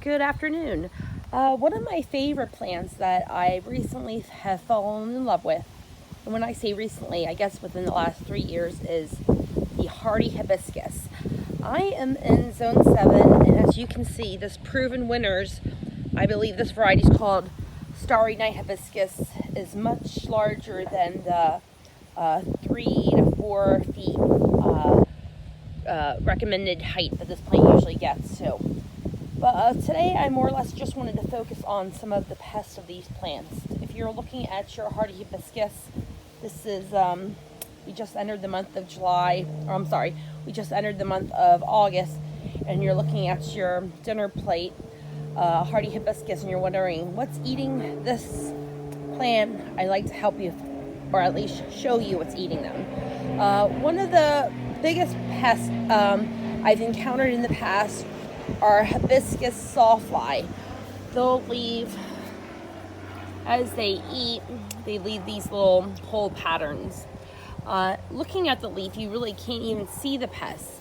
Good afternoon. One of my favorite plants that I recently have fallen in love with, and when I say recently, I guess within the last 3 years, is the hardy hibiscus. I am in zone 7, and as you can see, this proven winners, I believe this variety is called Starry Night Hibiscus, is much larger than the 3 to 4 feet recommended height that this plant usually gets to. But today I more or less just wanted to focus on some of the pests of these plants. If you're looking at your hardy hibiscus, this is, we just entered the month of we just entered the month of August, and you're looking at your dinner plate, hardy hibiscus, and you're wondering what's eating this plant. I'd like to help you, or at least show you what's eating them. One of the biggest pests I've encountered in the past are hibiscus sawfly. They'll leave, as they eat, they leave these little hole patterns. Looking at the leaf, you really can't even see the pests.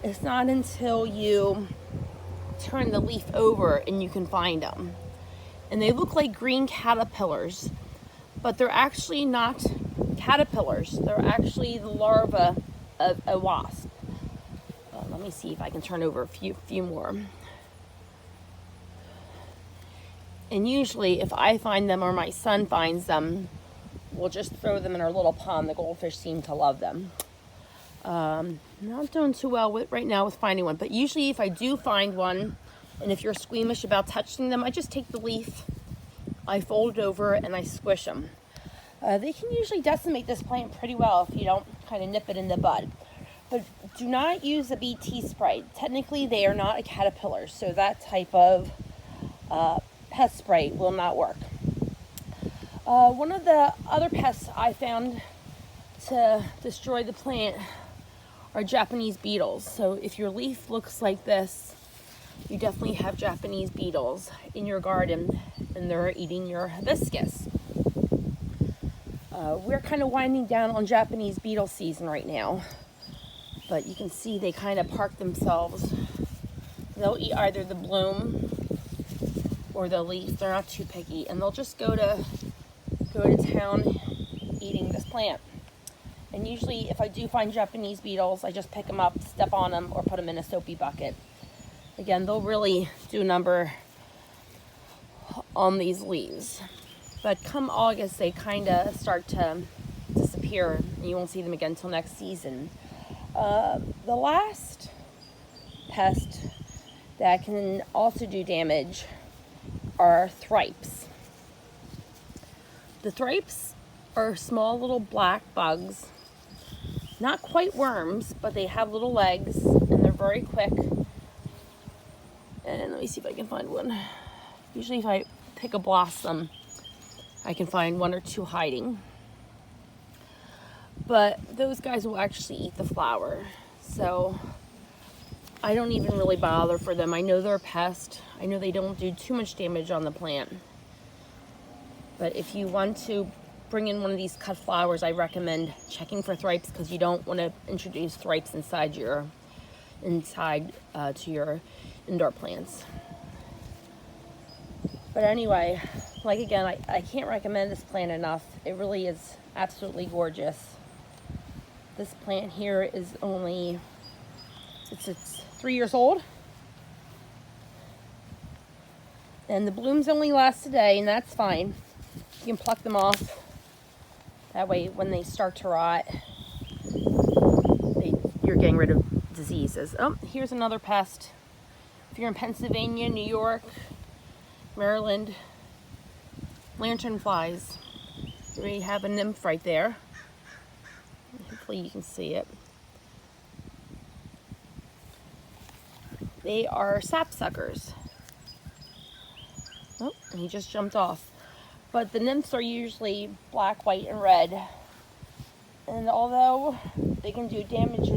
It's not until you turn the leaf over and you can find them. And they look like green caterpillars, but they're actually not caterpillars. They're actually the larva of a wasp. Let me see if I can turn over a few more. And usually if I find them or my son finds them, we'll just throw them in our little pond. The goldfish seem to love them. Not doing too well right now with finding one, but usually if I do find one, and if you're squeamish about touching them, I just take the leaf, I fold it over, and I squish them. They can usually decimate this plant pretty well if you don't kind of nip it in the bud. But do not use a BT spray. Technically, they are not a caterpillar, so that type of pest spray will not work. One of the other pests I found to destroy the plant are Japanese beetles. So if your leaf looks like this, you definitely have Japanese beetles in your garden, and they're eating your hibiscus. We're kind of winding down on Japanese beetle season right now. But you can see they kind of park themselves. They'll eat either the bloom or the leaf. They're not too picky, and they'll just go to town eating this plant. And usually if I do find Japanese beetles, I just pick them up, step on them, or put them in a soapy bucket. Again, they'll really do a number on these leaves. But come August, they kind of start to disappear, and you won't see them again until next season. The last pest that can also do damage are thripes. The thripes are small little black bugs, not quite worms, but they have little legs and they're very quick. And let me see if I can find one. Usually if I pick a blossom, I can find 1 or 2 hiding. But those guys will actually eat the flower, so I don't even really bother for them. I know they're a pest. I know they don't do too much damage on the plant. But if you want to bring in one of these cut flowers, I recommend checking for thripes, because you don't want to introduce thripes inside to your indoor plants. But anyway, like again, I can't recommend this plant enough. It really is absolutely gorgeous. This plant here is only, it's 3 years old. And the blooms only last a day, and that's fine. You can pluck them off. That way, when they start to rot, you're getting rid of diseases. Oh, here's another pest. If you're in Pennsylvania, New York, Maryland, lantern flies. We have a nymph right there. Hopefully you can see it. They are sapsuckers. Oh, and he just jumped off. But the nymphs are usually black, white, and red. And although they can do damage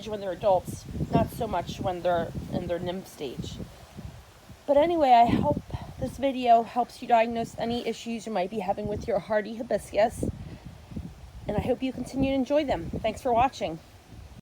when they're adults, not so much when they're in their nymph stage. But anyway, I hope this video helps you diagnose any issues you might be having with your hardy hibiscus. And I hope you continue to enjoy them. Thanks for watching.